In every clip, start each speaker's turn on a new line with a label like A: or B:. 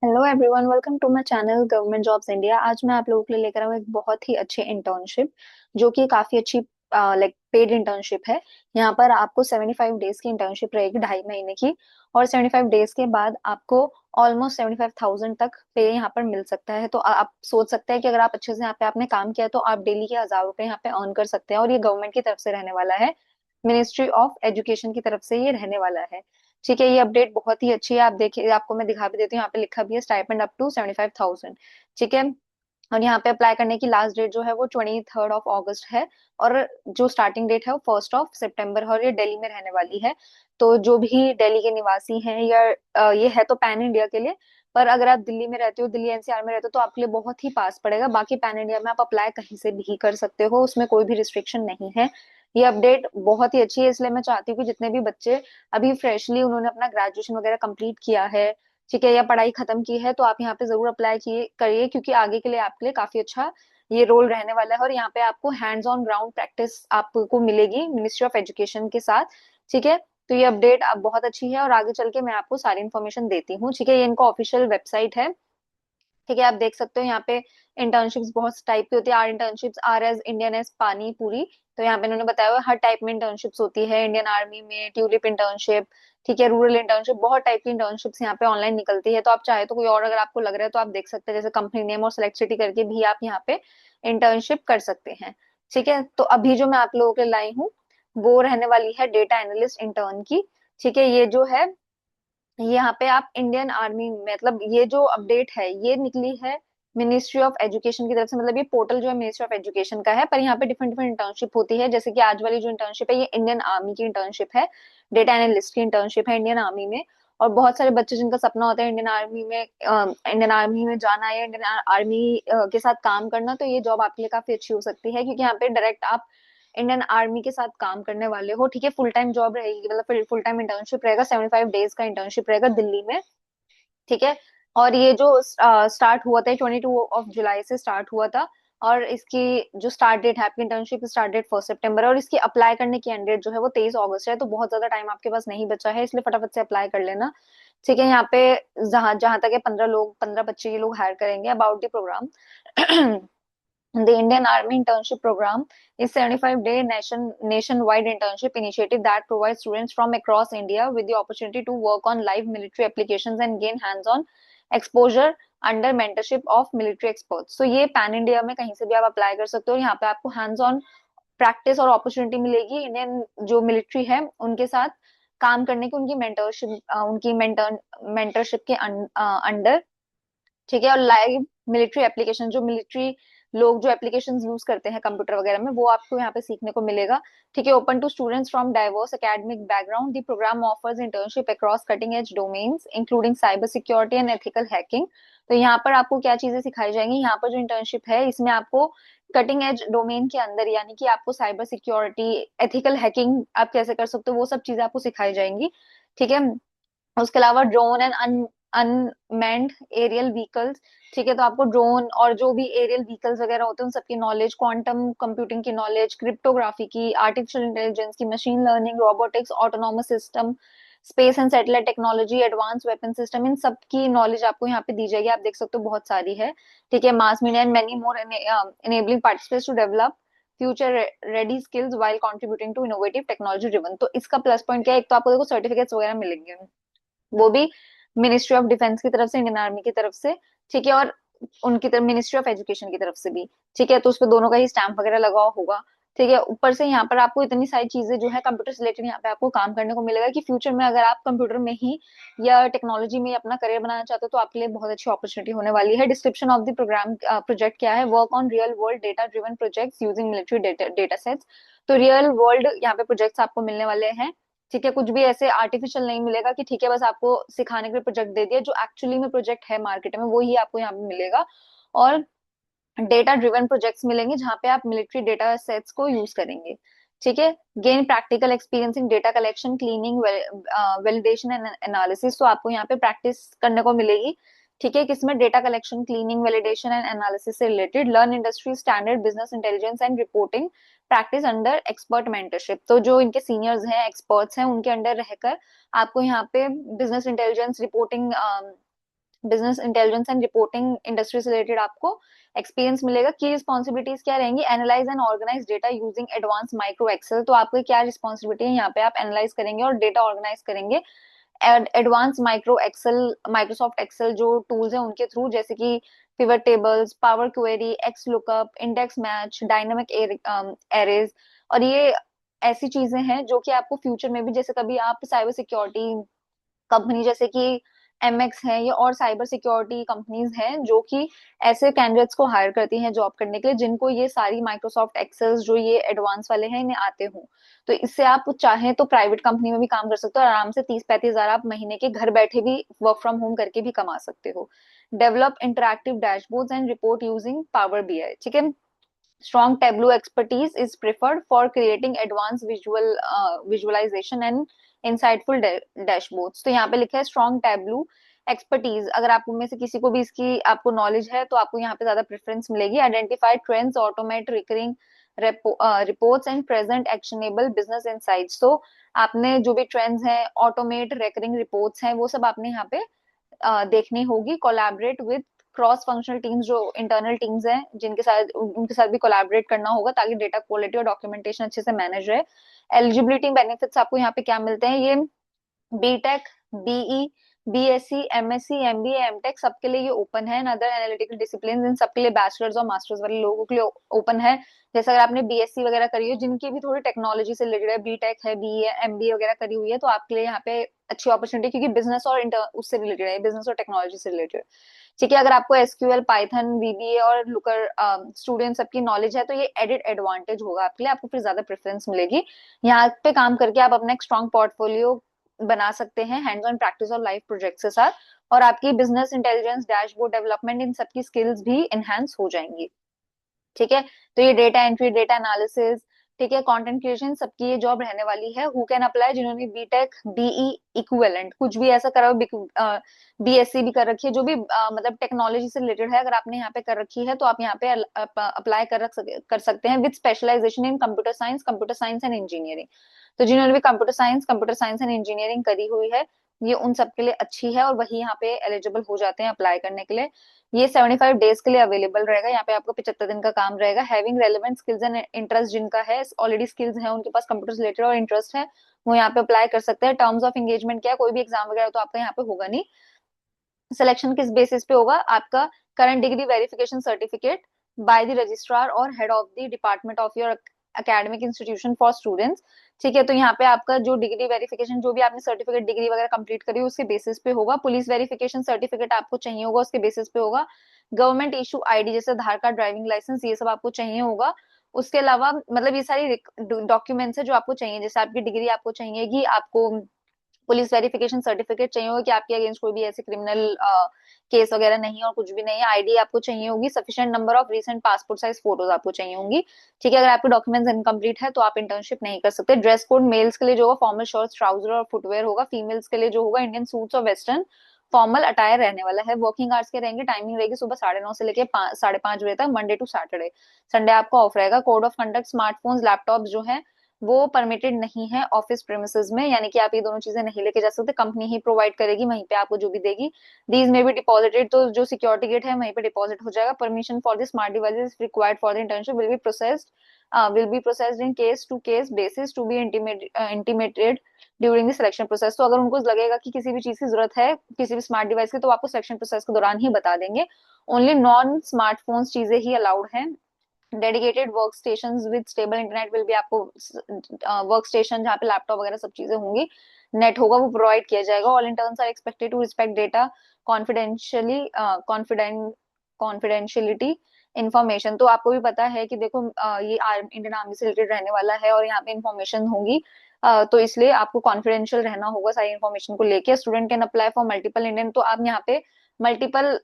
A: Hello everyone, welcome to my channel government jobs India. आज मैं आप लोगों के लिए लेकर आऊँ एक बहुत ही अच्छी इंटर्नशिप जो कि काफी अच्छी लाइक पेड इंटर्नशिप है। यहाँ पर आपको 75 डेज की इंटर्नशिप रहेगी, 2.5 महीने की। और 75 डेज के बाद आपको ऑलमोस्ट 75,000 तक पे यहाँ पर मिल सकता है। तो आप सोच सकते हैं कि अगर आप अच्छे से यहाँ पे आपने काम किया तो आप डेली के 1,000 रुपए यहाँ पे अर्न कर सकते हैं। और ये गवर्नमेंट की तरफ से रहने वाला है, मिनिस्ट्री ऑफ एजुकेशन की तरफ से ये रहने वाला है। ठीक है, ये अपडेट बहुत ही अच्छी है। आप देखिए, आपको मैं दिखा भी देती हूँ, यहाँ पे लिखा भी है स्टाइपेंड अप टू 75,000। ठीक है। और यहाँ पे अप्लाई करने की लास्ट डेट जो है वो 23 ऑगस्ट है। और जो स्टार्टिंग डेट है वो 1 सितंबर है। और ये दिल्ली में रहने वाली है। तो जो भी दिल्ली के निवासी हैं या ये है तो पैन इंडिया के लिए। पर अगर आप दिल्ली में रहते हो, दिल्ली एनसीआर में रहते हो, तो आपके लिए बहुत ही पास पड़ेगा। बाकी पैन इंडिया में आप अप्लाई कहीं से भी कर सकते हो, उसमें कोई भी रिस्ट्रिक्शन नहीं है। ये अपडेट बहुत ही अच्छी है, इसलिए मैं चाहती हूँ कि जितने भी बच्चे अभी फ्रेशली उन्होंने अपना ग्रेजुएशन वगैरह कंप्लीट किया है, ठीक है, या पढ़ाई खत्म की है, तो आप यहाँ पे जरूर अप्लाई किए करिए, क्योंकि आगे के लिए आपके लिए काफी अच्छा ये रोल रहने वाला है। और यहाँ पे आपको हैंड्स ऑन ग्राउंड प्रैक्टिस आपको मिलेगी मिनिस्ट्री ऑफ एजुकेशन के साथ। ठीक है। तो ये अपडेट आप बहुत अच्छी है और आगे चल के मैं आपको सारी इन्फॉर्मेशन देती हूँ। ठीक है, ये इनका ऑफिशियल वेबसाइट है। ठीक है, आप देख सकते हो यहाँ पे इंटर्नशिप्स बहुत टाइप की होती है। Our internships are as Indian as pani puri. तो यहाँ पे इन्होंने बताया हुआ है, हर टाइप में इंटर्नशिप्स होती है। इंडियन आर्मी में ट्यूलिप इंटर्नशिप, ठीक है, रूरल इंटर्नशिप, बहुत टाइप की इंटर्नशिप्स यहाँ पे ऑनलाइन निकलती है। तो आप चाहे तो कोई और अगर आपको लग रहा है तो आप देख सकते हैं, जैसे कंपनी नेम और सिलेक्ट सिटी करके भी आप यहाँ पे इंटर्नशिप कर सकते हैं। ठीक है, तो अभी जो मैं आप लोगों के लिए लाई हूँ वो रहने वाली है डेटा एनालिस्ट इंटर्न की। ठीक है, ये जो है यहाँ पे आप इंडियन आर्मी, मतलब ये जो अपडेट है ये निकली है मिनिस्ट्री ऑफ एजुकेशन की तरफ से। मतलब ये पोर्टल जो है मिनिस्ट्री ऑफ एजुकेशन का है, पर यहाँ पे डिफरेंट डिफरेंट इंटर्नशिप होती है। जैसे कि आज वाली जो इंटर्नशिप है ये इंडियन आर्मी की इंटर्नशिप है, डेटा एनालिस्ट की इंटर्नशिप है इंडियन आर्मी में। और बहुत सारे बच्चे जिनका सपना होता है इंडियन आर्मी में जाना या इंडियन आर्मी के साथ काम करना, तो ये जॉब आपके लिए काफी अच्छी हो सकती है, क्योंकि यहाँ पे डायरेक्ट आप इंडियन आर्मी के साथ काम करने वाले हो। ठीक है, फुल टाइम जॉब रहेगी, मतलब फुल टाइम इंटर्नशिप रहेगा, 75 डेज का इंटर्नशिप रहेगा दिल्ली में। ठीक है। और ये जो स्टार्ट हुआ था 22 जुलाई से स्टार्ट हुआ था। और इसकी जो स्टार्ट डेट है, आपकी इंटर्नशिप स्टार्ट डेट 1 सितंबर है। और इसकी अप्लाई करने की एंड डेट जो है वो 23 अगस्त है। तो बहुत ज्यादा टाइम आपके पास नहीं बचा है, इसलिए फटाफट से अप्लाई कर लेना। ठीक है, यहाँ पे जहां जहां तक है 15 बच्चे ये लोग हायर करेंगे। About the program, The Indian Army Internship Program is 75-day nationwide internship initiative that provides students from across India with the opportunity to work on live military applications and gain hands-on exposure under mentorship of military experts. So ये pan India में कहीं से भी आप apply कर सकते हो। यहाँ पे आपको हैंड्स ऑन प्रैक्टिस और अपॉर्चुनिटी मिलेगी इंडियन जो मिलिट्री है उनके साथ काम करने की, उनकी मेंटरशिप के अंडर। ठीक है, और लाइव मिलिट्री एप्लीकेशन, जो मिलिट्री लोग जो एप्लीकेशंस यूज करते हैं कंप्यूटर वगैरह में, वो आपको यहाँ पे सीखने को मिलेगा। ठीक है, open to students from diverse academic background, the program offers internship across cutting edge domains including cyber security and ethical hacking. तो यहाँ पर आपको क्या चीजें सिखाई जाएंगी, यहाँ पर जो इंटर्नशिप है इसमें आपको कटिंग एज डोमेन के अंदर, यानी कि आपको साइबर सिक्योरिटी, एथिकल हैकिंग आप कैसे कर सकते हो, वो सब चीजें आपको सिखाई जाएंगी। ठीक है। उसके अलावा drone and unmanned aerial vehicles. ठीक है, तो आपको ड्रोन और जो भी एरियल व्हीकल्स वगैरह होते हैं उन सबकी नॉलेज, क्वांटम कंप्यूटिंग की नॉलेज, क्रिप्टोग्राफी की, आर्टिफिशियल इंटेलिजेंस की, machine learning, robotics, autonomous system, space and satellite technology, advance weapon system, इन सब की नॉलेज आपको यहाँ पे दी जाएगी। आप देख सकते हो बहुत सारी है। ठीक है, mass media and many more enabling participates to develop future ready skills while contributing to innovative technology driven. तो इसका प्लस पॉइंट क्या है, एक तो आपको देखो सर्टिफिकेट्स वगैरह मिलेंगे, वो भी मिनिस्ट्री ऑफ डिफेंस की तरफ से, इंडियन आर्मी की तरफ से। ठीक है, और उनकी तरफ मिनिस्ट्री ऑफ एजुकेशन की तरफ से भी। ठीक है, तो उस पर दोनों का ही स्टैंप वगैरह लगा हुआ होगा। ठीक है, ऊपर से यहाँ पर आपको इतनी सारी चीजें जो है कंप्यूटर से रिलेटेड यहाँ पे आपको काम करने को मिलेगा, कि फ्यूचर में अगर आप कंप्यूटर में ही या टेक्नोलॉजी में ही अपना करियर बनाना चाहते हो तो आपके लिए बहुत अच्छी अपॉर्चुनिटी होने वाली है। Description of the program, project क्या है, work on real world data driven projects using military data sets. तो रियल वर्ल्ड यहाँ पे प्रोजेक्ट्स आपको मिलने वाले हैं। ठीक है, कुछ भी ऐसे आर्टिफिशियल नहीं मिलेगा कि ठीक है बस आपको सिखाने के लिए प्रोजेक्ट दे दिया, जो एक्चुअली में प्रोजेक्ट है मार्केट में वो ही आपको यहाँ पे मिलेगा। और डेटा ड्रिवन प्रोजेक्ट्स मिलेंगे जहाँ पे आप मिलिट्री डेटा सेट्स को यूज करेंगे। ठीक है, gain practical experience in data collection, cleaning, validation and analysis. तो आपको यहाँ पे प्रैक्टिस करने को मिलेगी। ठीक है, किसमें, data collection, cleaning, validation and analysis से related. Learn industry standard business intelligence and reporting practice under expert mentorship. तो जो इनके सीनियर्स हैं, एक्सपर्ट्स हैं, उनके अंडर रहकर आपको यहाँ पे business intelligence, reporting, business intelligence and reporting industry से रिलेटेड आपको एक्सपीरियंस मिलेगा। की रिस्पॉन्सिबिलिटीज क्या रहेंगी, analyse and organise data using advance micro Excel. तो आपको क्या रिस्पॉन्सिबिलिटी है, यहाँ पे आप एनालाइज करेंगे और डेटा ऑर्गेनाइज करेंगे advance micro Excel, Microsoft Excel जो टूल्स हैं उनके थ्रू, जैसे कि pivot tables, power query, X lookup, index match, dynamic arrays. और ये ऐसी चीजें हैं जो कि आपको फ्यूचर में भी, जैसे कभी आप साइबर सिक्योरिटी कंपनी जैसे कि एमएक्स है, ये और साइबर सिक्योरिटी कंपनीज हैं जो कि ऐसे कैंडिडेट्स को हायर करती हैं जॉब करने के लिए जिनको ये सारी माइक्रोसॉफ्ट एक्सेल जो ये एडवांस वाले हैं इन्हें आते हों। तो इससे आप चाहें तो प्राइवेट कंपनी में भी काम कर सकते हो और आराम से 30-35 हजार आप महीने के घर बैठे भी वर्क फ्रॉम होम करके भी कमा सकते हो। Develop interactive dashboards and report using power BI. ठीक है। Strong Tableau expertise is preferred for creating advanced visualization and insightful dashboards। तो यहाँ पे लिखा है स्ट्रॉन्ग टैबलू एक्सपर्टीज। अगर आप में से किसी को भी इसकी आपको नॉलेज है तो आपको यहाँ पे ज्यादा प्रेफरेंस मिलेगी। Identify trends, automate recurring reports and present actionable business insights. तो आपने जो भी ट्रेंड्स हैं, ऑटोमेट रिकरिंग रिपोर्ट्स हैं, वो सब आपने यहाँ पे देखनी होगी। Collaborate with cross functional teams, जो इंटरनल टीम्स हैं जिनके साथ, उनके साथ भी कोलैबोरेट करना होगा ताकि डेटा क्वालिटी और डॉक्यूमेंटेशन अच्छे से मैनेज रहे। एलिजिबिलिटी बेनिफिट्स आपको यहाँ पे क्या मिलते हैं, ये BTech, BE, BSc, MSc, MBA, MTech सबके लिए ये ओपन है। अदर एनालिटिकल डिसिप्लिन इन सबके लिए, बैचलर्स और मास्टर्स वाले लोगों के लिए ओपन है। जैसे अगर आपने बीएससी वगैरह करी हो, जिनकी भी थोड़ी टेक्नोलॉजी से रिलेटेड है, बीटेक है, बीए, एमबीए वगैरह करी हुई है, तो आपके लिए यहाँ पे अच्छी अपॉर्चुनिटी, क्योंकि बिजनेस और उससे रिलेटेड है, बिजनेस और टेक्नोलॉजी से रिलेटेड। ठीक है। अगर आपको एसक्यूएल, पाइथन, वीबीए और लुकर स्टूडेंट सबकी नॉलेज है तो ये एडिड एडवांटेज होगा आपके लिए, आपको फिर ज्यादा प्रेफरेंस मिलेगी। यहाँ पे काम करके आप अपना एक स्ट्रॉन्ग पोर्टफोलियो बना सकते हैं हैंड्स ऑन प्रैक्टिस और लाइव प्रोजेक्ट के साथ, और आपकी बिजनेस इंटेलिजेंस, डैशबोर्ड डेवलपमेंट, इन सबकी स्किल्स भी एनहांस हो जाएंगी। ठीक है। तो ये डेटा एंट्री, डेटा एनालिसिस, ठीक है, कंटेंट क्रिएशन, सबकी ये जॉब रहने वाली है। हु कैन अप्लाई, जिन्होंने बीटेक, बीई इक्विवेलेंट कुछ भी ऐसा करा हो, बीएससी भी कर रखी है, जो भी मतलब टेक्नोलॉजी से रिलेटेड है, अगर आपने यहाँ पे कर रखी है तो आप यहाँ पे अप्लाई कर सकते हैं with specialisation in computer science and engineering. तो जिन्होंने भी कंप्यूटर साइंस एंड इंजीनियरिंग करी हुई है, ये उन सबके लिए अच्छी है और वही यहाँ पे एलिजिबल हो जाते हैं अप्लाई करने के लिए। ये 75 डेज के लिए अवेलेबल रहेगा। यहाँ पे आपको 75 दिन का काम रहेगा। Having relevant skills and interest, जिनका है ऑलरेडी स्किल्स है, उनके पास कंप्यूटर से रिलेटेड और इंटरेस्ट है, वो यहाँ पे अप्लाई कर सकते हैं। टर्म्स ऑफ एंगेजमेंट क्या है, कोई भी एग्जाम वगैरह तो आपका यहाँ पे होगा नहीं। सिलेक्शन किस बेसिस पे होगा, आपका current degree verification certificate by the registrar और head of the department of your academic institution for students. ठीक है। तो यहाँ पे आपका जो डिग्री वेरिफिकेशन, जो भी आपने सर्टिफिकेट डिग्री वगैरह कंप्लीट करी उसके बेसिस पे होगा। पुलिस वेरिफिकेशन सर्टिफिकेट आपको चाहिए होगा, उसके बेसिस पे होगा। गवर्नमेंट इशू आईडी जैसे आधार कार्ड, ड्राइविंग लाइसेंस, ये सब आपको चाहिए होगा। उसके अलावा मतलब ये सारी डॉक्यूमेंट्स है जो आपको चाहिए, जैसे आपकी डिग्री आपको चाहिएगी, आपको पुलिस वेरिफिकेशन सर्टिफिकेट चाहिए होगा कि आपके अगेंस्ट कोई भी ऐसे क्रिमिनल केस वगैरह नहीं है और कुछ भी नहीं है। आईडी आपको चाहिए होगी। Sufficient number of recent passport size photos आपको चाहिए होंगी। ठीक है। अगर आपके डॉक्यूमेंट्स इनकम्प्लीट है तो आप इंटर्नशिप नहीं कर सकते। ड्रेस कोड मेल्स के लिए जो होगा फॉर्मल शर्ट्स, ट्राउजर और फुटवेयर होगा। फीमेल्स के लिए जो होगा इंडियन सूट्स और वेस्टर्न फॉर्मल अटायर रहने वाला है। वर्किंग आवर्स के रहेंगे, टाइमिंग रहेगी सुबह 9:30 से लेके 5:30 बजे तक, मंडे टू सैटरडे। संडे आपको ऑफ रहेगा। Code of conduct, smartphones, laptop जो है वो परमिटेड नहीं है ऑफिस प्रेमिसेस में, यानी कि आप ये दोनों चीजें नहीं लेके जा सकते। कंपनी ही प्रोवाइड करेगी, वहीं पे आपको जो भी देगी। दीज में भी डिपॉजिटेड, तो जो सिक्योरिटी गेट है वहीं पे डिपॉजिट हो जाएगा। Permission for the smart devices required for the internship will be processed in case to case basis to be intimated during the selection process. तो अगर उनको लगेगा कि किसी भी चीज की जरूरत है, किसी भी स्मार्ट डिवाइस की, तो आपको सिलेक्शन प्रोसेस के दौरान ही बता देंगे। ओनली नॉन स्मार्टफोन चीजें ही अलाउड हैं। Dedicated work station with stable internet will भी आपको वर्क स्टेशन जहाँ पे लैपटॉप वगैरह सब चीजें होंगी, नेट होगा, वो प्रोवाइड किया जाएगा। All interns are expected to respect data confidentially confidentiality information. तो आपको भी पता है कि देखो ये इंडियन आर्मी से रिलेटेड रहने वाला है और यहाँ पे इंफॉर्मेशन होंगी, तो इसलिए आपको कॉन्फिडेंशियल रहना होगा सारी इन्फॉर्मेशन को लेके। Student can apply for multiple Indian, तो आप यहाँ पे मल्टीपल,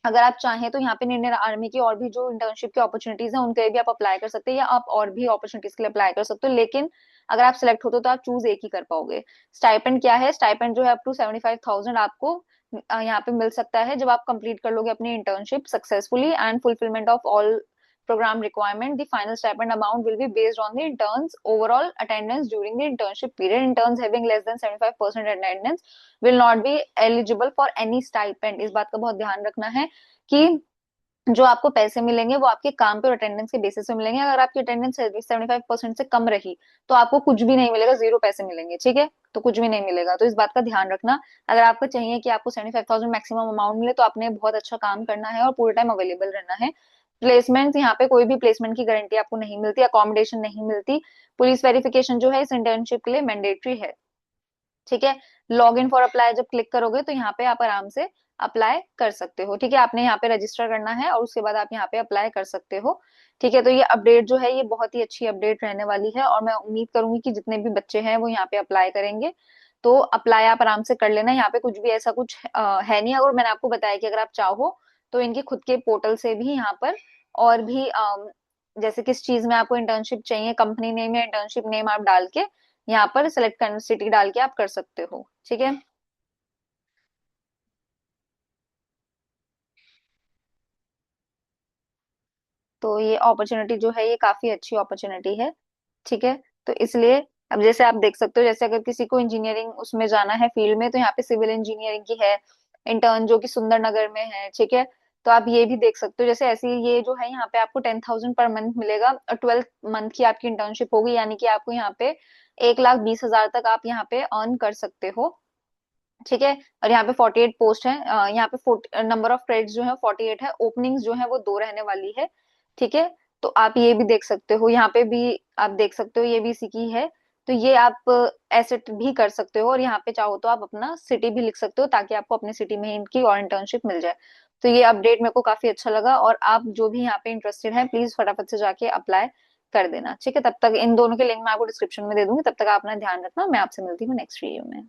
A: अगर आप चाहें तो यहाँ पे इंडियन आर्मी की और भी जो इंटर्नशिप की अपॉर्चुनिटीज हैं उनके लिए भी आप अप्लाई कर सकते हैं, या आप और भी अपॉर्चुनिटीज के लिए अप्लाई कर सकते हो। लेकिन अगर आप सिलेक्ट होते हो तो आप चूज एक ही कर पाओगे। स्टाइपेंड क्या है, स्टाइपेंड जो है अप टू 75,000 आपको यहाँ पे मिल सकता है जब आप कंप्लीट कर लोगे अपनी internship successfully and fulfilment of all program requirement, the final stipend amount will be based on the interns overall attendance during the internship period. Interns having less than 75% attendance will not be eligible for any stipend. इस बात का बहुत ध्यान रखना है कि जो आपको पैसे मिलेंगे वो आपके काम पे और अटेंडेंस के बेसिस पे मिलेंगे। अगर आपकी अटेंडेंस 75% से कम रही तो आपको कुछ भी नहीं मिलेगा, जीरो पैसे मिलेंगे, ठीक है। तो कुछ भी नहीं मिलेगा, तो इस बात का ध्यान रखना। अगर आपको चाहिए कि आपको 75,000 मैक्सिमम अमाउंट मिले तो आपने बहुत अच्छा काम करना है और पूरे टाइम अवेलेबल रहना है। प्लेसमेंट, यहाँ पे कोई भी प्लेसमेंट की गारंटी आपको नहीं मिलती, अकोमोडेशन नहीं मिलती। पुलिस वेरिफिकेशन जो है इस इंटर्नशिप के लिए मैंडेटरी है, ठीक है। लॉग इन फॉर अप्लाई जब क्लिक करोगे तो यहाँ पे आप आराम से अप्लाई कर सकते हो, ठीक है। आपने यहाँ पे रजिस्टर करना है और उसके बाद आप यहाँ पे अप्लाई कर सकते हो, ठीक है। तो ये अपडेट जो है ये बहुत ही अच्छी अपडेट रहने वाली है और मैं उम्मीद करूंगी कि जितने भी बच्चे हैं वो यहाँ पे अप्लाई करेंगे। तो अप्लाई आप आराम से कर लेना, यहाँ पे कुछ भी ऐसा कुछ है नहीं। अगर मैंने आपको बताया कि अगर आप चाहो तो इनके खुद के पोर्टल से भी यहाँ पर और भी जैसे किस चीज में आपको इंटर्नशिप चाहिए, कंपनी नेम या इंटर्नशिप नेम आप डाल के यहाँ पर सिलेक्ट करना, सिटी डाल के आप कर सकते हो, ठीक है। तो ये अपॉर्चुनिटी जो है ये काफी अच्छी अपॉर्चुनिटी है, ठीक है। तो इसलिए अब जैसे आप देख सकते हो, जैसे अगर किसी को इंजीनियरिंग उसमें जाना है फील्ड में तो यहाँ पे सिविल इंजीनियरिंग की है इंटर्न जो कि सुंदर नगर में है, ठीक है। तो आप ये भी देख सकते हो, जैसे ऐसी ये जो है यहाँ पे आपको 10,000 पर मंथ मिलेगा और 12 मंथ की आपकी इंटर्नशिप होगी, यानी कि आपको यहाँ पे 1,20,000 तक आप यहाँ पे अर्न कर सकते हो, ठीक है। और यहाँ पे 48 पोस्ट है, यहाँ पे नंबर ऑफ क्रेडिट्स जो है 48 है, ओपनिंग्स जो है वो 2 रहने वाली है, ठीक है। तो आप ये भी देख सकते हो, यहाँ पे भी आप देख सकते हो ये भी इसी की है। तो ये आप एसेट भी कर सकते हो और यहाँ पे चाहो तो आप अपना सिटी भी लिख सकते हो ताकि आपको अपनी सिटी में ही इनकी और इंटर्नशिप मिल जाए। तो ये अपडेट मेरे को काफी अच्छा लगा और आप जो भी यहाँ पे इंटरेस्टेड है प्लीज फटाफट से जाके अप्लाई कर देना, ठीक है। तब तक इन दोनों के लिंक मैं आपको डिस्क्रिप्शन में दे दूंगी, तब तक आप अपना ध्यान रखना, मैं आपसे मिलती हूँ नेक्स्ट वीडियो में।